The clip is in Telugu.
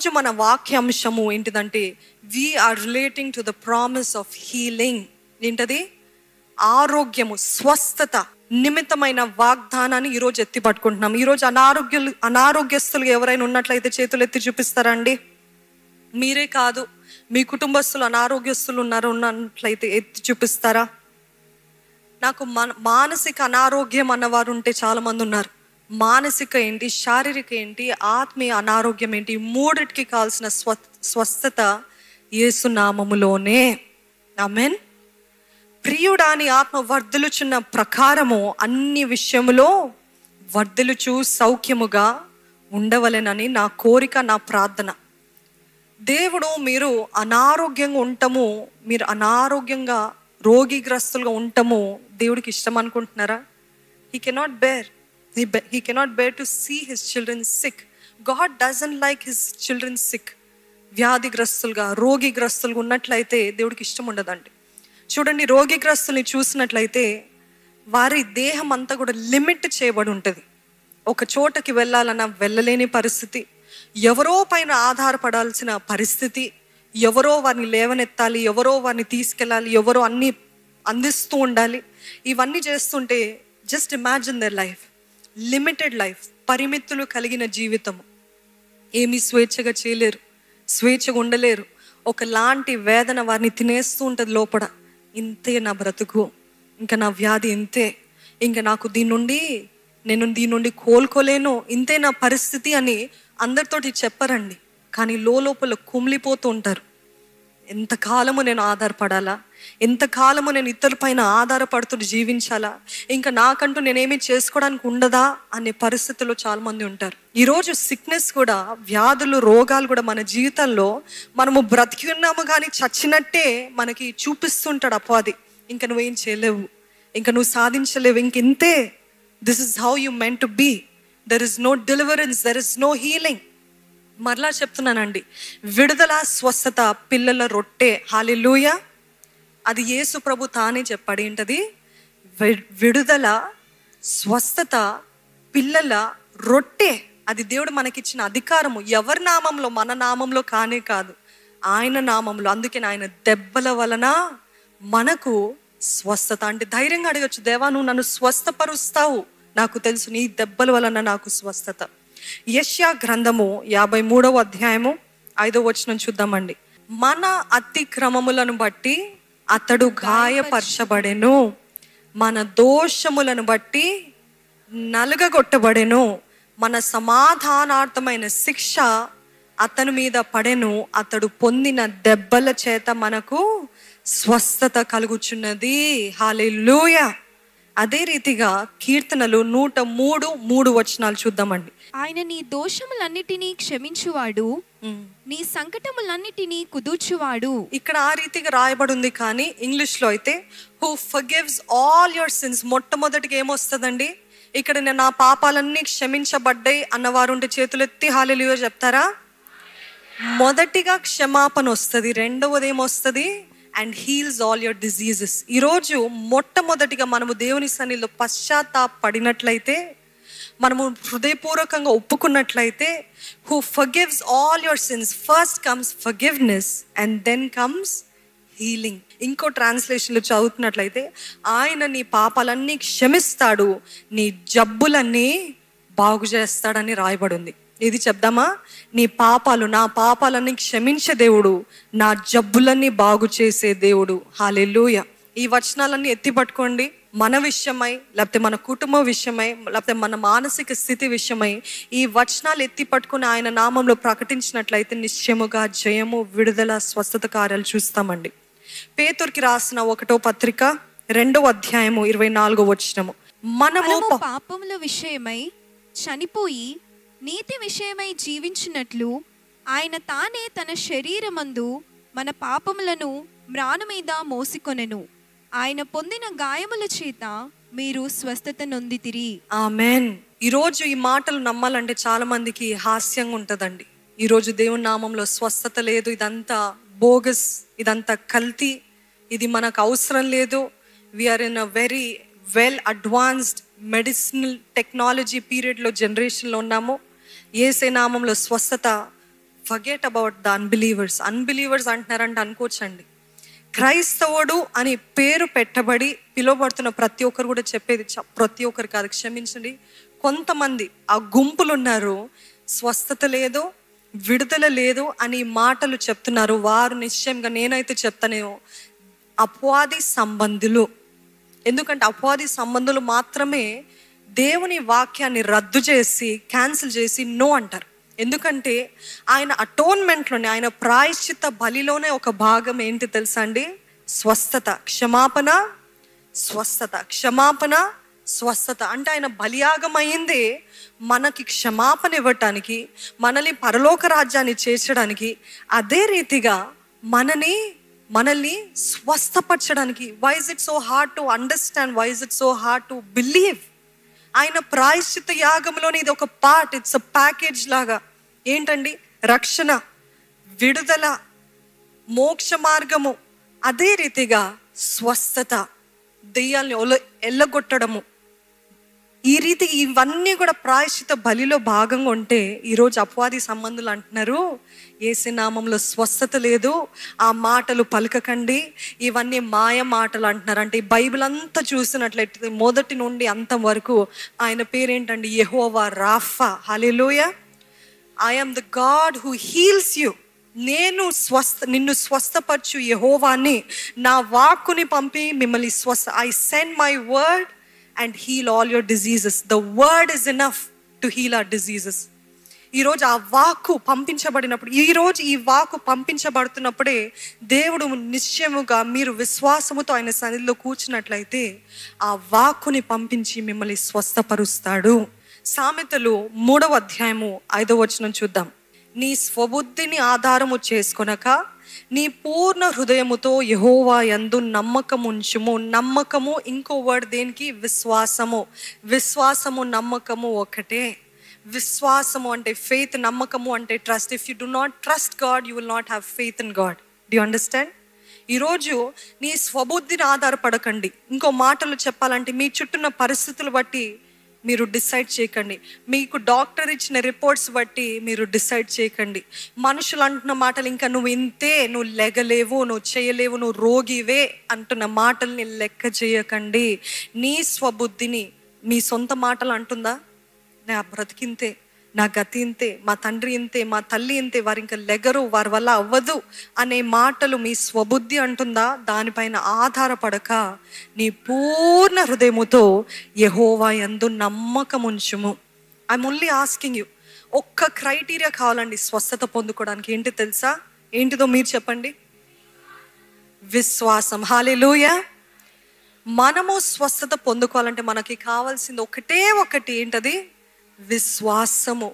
ఈరోజు మన వాక్యాంశము ఏంటిదంటే we're relating to the promise of healing. ఏంటది? ఆరోగ్యము, స్వస్థత నిమిత్తమైన వాగ్దానాన్ని ఈరోజు ఎత్తి పట్టుకుంటున్నాం. ఈరోజు అనారోగ్యస్తులు ఎవరైనా ఉన్నట్లయితే చేతులు ఎత్తి చూపిస్తారా అండి? మీరే కాదు, మీ కుటుంబస్తులు అనారోగ్యస్తులు ఉన్నట్లయితే ఎత్తి చూపిస్తారా? నాకు మానసిక అనారోగ్యం అన్నవారు ఉంటే చాలా మంది ఉన్నారు. మానసిక ఏంటి, శారీరక ఏంటి, ఆత్మీయ అనారోగ్యం ఏంటి, మూడిటికి కావాల్సిన స్వస్థత యేసు నామములోనే. ఆమేన్. ప్రియుడాని ఆత్మ వర్ధిల్లుచున్న ప్రకారము అన్ని విషయములో వర్ధిల్లుచు సౌఖ్యముగా ఉండవలెనని నా కోరిక, నా ప్రార్థన. దేవుడు మీరు అనారోగ్యంగా ఉండటము, మీరు అనారోగ్యంగా రోగిగ్రస్తులుగా ఉండటము దేవుడికి ఇష్టం అనుకుంటున్నారా? He cannot bear to see his children sick. God doesn't like his children sick. వ్యాధిగ్రస్తులుగా, రోగిగ్రస్తులుగా ఉన్నట్లయితే దేవుడికి ఇష్టం ఉండదండి. చూడండి, రోగిగ్రస్తుల్ని చూసినట్లయితే వారి దేహం అంతా కూడా లిమిట్ చేయబడి ఉంటుంది. ఒక చోటకి వెళ్ళాలన్నా వెళ్ళలేని పరిస్థితి, ఎవరో పైన ఆధారపడాల్సిన పరిస్థితి, ఎవరో వారిని లేవనెత్తాలి, ఎవరో వారిని తీసుకెళ్ళాలి, ఎవరో అన్ని అందిస్తూ ఉండాలి. ఇవన్నీ చేస్తుంటే just imagine their life, limited life, పరిమితులు కలిగిన జీవితము. ఏమీ స్వేచ్ఛగా చేయలేరు, స్వేచ్ఛగా ఉండలేరు. ఒకలాంటి వేదన వారిని తినేస్తూ ఉంటుంది లోపల. ఇంతే నా బ్రతుకు, ఇంకా నా వ్యాధి ఇంతే, ఇంకా నాకు నేను దీని నుండి కోలుకోలేను, ఇంతే నా పరిస్థితి అని అందరితోటి చెప్పరండి. కానీ లోపల కుమిలిపోతూ ఉంటారు. ఎంతకాలము నేను ఆధారపడాలా, ఎంతకాలము నేను ఇతరుల పైన ఆధారపడుతూ జీవించాలా, ఇంకా నాకంటూ నేనేమీ చేసుకోవడానికి ఉండదా అనే పరిస్థితుల్లో చాలా మంది ఉంటారు. ఈరోజు సిక్నెస్ కూడా, వ్యాధులు, రోగాలు కూడా మన జీవితంలో మనము బ్రతికి ఉన్నాము కానీ చచ్చినట్టే మనకి చూపిస్తుంటాడు అపవాది. ఇంకా నువ్వేం చేయలేవు, ఇంకా నువ్వు సాధించలేవు, ఇంకెంతే. This is how you meant to be. There is no deliverance, there is no healing. మరలా చెప్తున్నానండి, విడుదల, స్వస్థత పిల్లల రొట్టె. హల్లెలూయా. అది యేసు ప్రభు తానే చెప్పాడు. ఏంటది? విడుదల, స్వస్థత పిల్లల రొట్టె. అది దేవుడు మనకిచ్చిన అధికారము. ఎవరి నామంలో? మన నామంలో కానే కాదు, ఆయన నామంలో. అందుకే ఆయన దెబ్బల వలన మనకు స్వస్థత. అంటే ధైర్యంగా అడగచ్చు, దేవా నువ్వు నన్ను స్వస్థపరుస్తావు, నాకు తెలుసు నీ దెబ్బల వలన నాకు స్వస్థత. యెషయా గ్రంథము 53వ అధ్యాయము 5వ వచనం చూద్దామండి. మన అతిక్రమములను బట్టి అతడు గాయపరచబడెను, మన దోషములను బట్టి నలుగగొట్టబడెను, మన సమాధానార్థమైన శిక్ష అతని మీద పడెను, అతడు పొందిన దెబ్బల చేత మనకు స్వస్థత కలుగుచున్నది. హల్లెలూయా. అదే రీతిగా కీర్తనలు 103 వచనాలు చూద్దామండి. ఆయన నీ దోషములన్నిటినీ క్షమించువాడు, నీ సంకటములన్నిటినీ కుదుర్చువాడు. ఇక్కడ ఆ రీతిగా రాయబడి ఉంది. కానీ ఇంగ్లీష్ లో అయితే who forgives all your since. మొట్టమొదటిగా ఏమొస్తుందండి? ఇక్కడ నేను నా పాపాలన్నీ క్షమించబడ్డాయి అన్నవారు ఉంటే చేతులెత్తి హల్లెలూయా చెప్తారా? మొదటిగా క్షమాపణ వస్తుంది. రెండవది ఏమొస్తుంది? And heals all your diseases. ఈరోజు మొట్టమొదటిగా మనము దేవుని సన్నిధిలో పశ్చాత్తాపడినట్లయితే, మనము హృదయపూర్వకంగా ఒప్పుకున్నట్లయితే, who forgives all your sins. First comes forgiveness and then comes healing. ఇంకో ట్రాన్స్లేషన్లో చదువుతున్నట్లయితే, ఆయన నీ పాపాలన్నీ క్షమిస్తాడు, నీ జబ్బులన్నీ బాగు చేస్తాడని రాయబడి ఉంది. ఇది చెప్దామా? నీ పాపాలు, నా పాపాలన్నీ క్షమించే దేవుడు, నా జబ్బులన్నీ బాగు చేసే దేవుడు. హల్లెలూయా. ఈ వచనాలన్నీ ఎత్తి పట్టుకోండి. మన విషయమై, లేకపోతే మన కుటుంబం విషయమై, లేకపోతే మన మానసిక స్థితి విషయమై ఈ వచనాలు ఎత్తి పట్టుకుని ఆయన నామంలో ప్రకటించినట్లయితే నిశ్చయముగా జయము, విడుదల, స్వస్థత కార్యాలు చూస్తామండి. పేతురుకి రాసిన 1వ పత్రిక 2వ అధ్యాయము 24వ వచనము. మనము పాపముల విషయమై చనిపోయి నీతి విషయమై జీవించినట్లు ఆయన తానే తన శరీరమందు మన పాపములను మ్రాను మీద మోసికొనెను. ఆయన పొందిన గాయముల చేత మీరు స్వస్థత నొందితిరి. ఆమేన్. ఈరోజు ఈ మాటలు నమ్మాలంటే చాలా మందికి హాస్యంగా ఉంటుందండి. ఈరోజు దేవుని నామంలో స్వస్థత లేదు, ఇదంతా బోగస్, ఇదంతా కల్తీ, ఇది మనకు అవసరం లేదు. We're in a very well advanced medicinal technology పీరియడ్లో, జనరేషన్లో ఉన్నాము. యేసే నామంలో స్వస్థత ఫర్గెట్ అబౌట్ ద అన్బిలీవర్స్ అంటున్నారంటే అనుకోవచ్చండి. క్రైస్తవుడు అని పేరు పెట్టబడి పిలువబడుతున్న ప్రతి ఒక్కరు కూడా చెప్పేది, ప్రతి ఒక్కరు కాదు, క్షమించండి, కొంతమంది ఆ గుంపులు ఉన్నారు, స్వస్థత లేదు, విడుదల లేదు అని మాటలు చెప్తున్నారు. వారు నిశ్చయంగా నేనైతే చెప్తానేమో అపవాది సంబంధులు. ఎందుకంటే అపవాది సంబంధులు మాత్రమే దేవుని వాక్యాన్ని రద్దు చేసి క్యాన్సిల్ చేసి నో అంటారు. ఎందుకంటే ఆయన అటోన్మెంట్లోనే, ఆయన ప్రాయశ్చిత్త బలిలోనే ఒక భాగం ఏంటి తెలుసా అండి? స్వస్థత, క్షమాపణ, స్వస్థత, క్షమాపణ, స్వస్థత. అంటే ఆయన బలియాగం అయిందే మనకి క్షమాపణ ఇవ్వటానికి, మనల్ని పరలోక రాజ్యాన్ని చేర్చడానికి, అదే రీతిగా మనల్ని స్వస్థపరచడానికి. Why is it so hard to understand? Why is it so hard to believe? ఆయన ప్రాయశ్చిత్త యాగంలోని ఇది ఒక పార్ట్, ఇట్స్ అ ప్యాకేజ్ లాగా. ఏంటండి? రక్షణ, విడుదల, మోక్ష మార్గము, అదే రీతిగా స్వస్థత, దెయ్యాల్ని ఎల్లగొట్టడము. ఈ రీతి ఇవన్నీ కూడా ప్రాయశ్చిత బలిలో భాగంగా ఉంటే ఈరోజు అపవాది సంబంధులు అంటున్నారు యేసు నామంలో స్వస్థత లేదు, ఆ మాటలు పలకకండి, ఇవన్నీ మాయ మాటలు అంటున్నారు. అంటే ఈ బైబిల్ అంతా చూసినట్లయితే మొదటి నుండి అంతం వరకు ఆయన పేరేంటండి? యెహోవా రాఫా. Hallelujah. I am the God who heals you. నేను నిన్ను స్వస్థపరచు యెహోవాని, నా వాక్కుని పంపి మిమ్మల్ని I send my word and heal all your diseases. The word is enough to heal our diseases. ఈరోజు ఆ వాక్కు పంపించబడినప్పుడు, ఈరోజు ఈ వాక్కు పంపించబడుతున్నప్పుడే దేవుడు నిశ్చయముగా మీరు విశ్వాసముతో ఆయన సన్నిధిలో కూర్చున్నట్లయితే ఆ వాక్కుని పంపించి మిమ్మల్ని స్వస్థపరుస్తాడు. సామెతలు 3వ అధ్యాయము 5వ వచనం చూద్దాం. నీ స్వబుద్ధిని ఆధారము చేసుకొనక నీ పూర్ణ హృదయముతో యెహోవా యందు నమ్మకం ఉంచుము. నమ్మకము, ఇంకో వర్డ్ దేనికి? విశ్వాసము నమ్మకము ఒకటే. విశ్వాసము అంటే ఫెయిత్, నమ్మకము అంటే trust. If you do not trust God, you will not have faith in God. Do you understand? ఈరోజు నీ స్వబుద్ధిని ఆధారపడకండి. ఇంకో మాటలు చెప్పాలంటే మీ చుట్టూన్న పరిస్థితులు బట్టి మీరు డిసైడ్ చేయకండి. మీకు డాక్టర్ ఇచ్చిన రిపోర్ట్స్ బట్టి మీరు డిసైడ్ చేయకండి. మనుషులు అంటున్న మాటలు, ఇంకా నువ్వు ఇంతే, నువ్వు లెగలేవు, నువ్వు చేయలేవు, నువ్వు రోగివే అంటున్న మాటల్ని లెక్క చేయకండి. నీ స్వబుద్ధిని, మీ సొంత మాటలు అంటుందా? నా బ్రతికింతే, నా గతి ఇంతే, మా తండ్రి ఇంతే, మా తల్లి ఇంతే, వారు ఇంకా లెగరు, వారి వల్ల అవ్వదు అనే మాటలు మీ స్వబుద్ధి అంటుందా? దానిపైన ఆధారపడక నీ పూర్ణ హృదయముతో యెహోవా యందు నమ్మకం ఉంచుము. ఐఎమ్ ఓన్లీ ఆస్కింగ్ యూ, ఒక్క క్రైటీరియా కావాలండి స్వస్థత పొందుకోవడానికి. ఏంటి తెలుసా? ఏంటిదో మీరు చెప్పండి. విశ్వాసం. హల్లెలూయా. మనము స్వస్థత పొందుకోవాలంటే మనకి కావాల్సింది ఒకటే ఒకటి, ఏంటది? విశ్వాసము.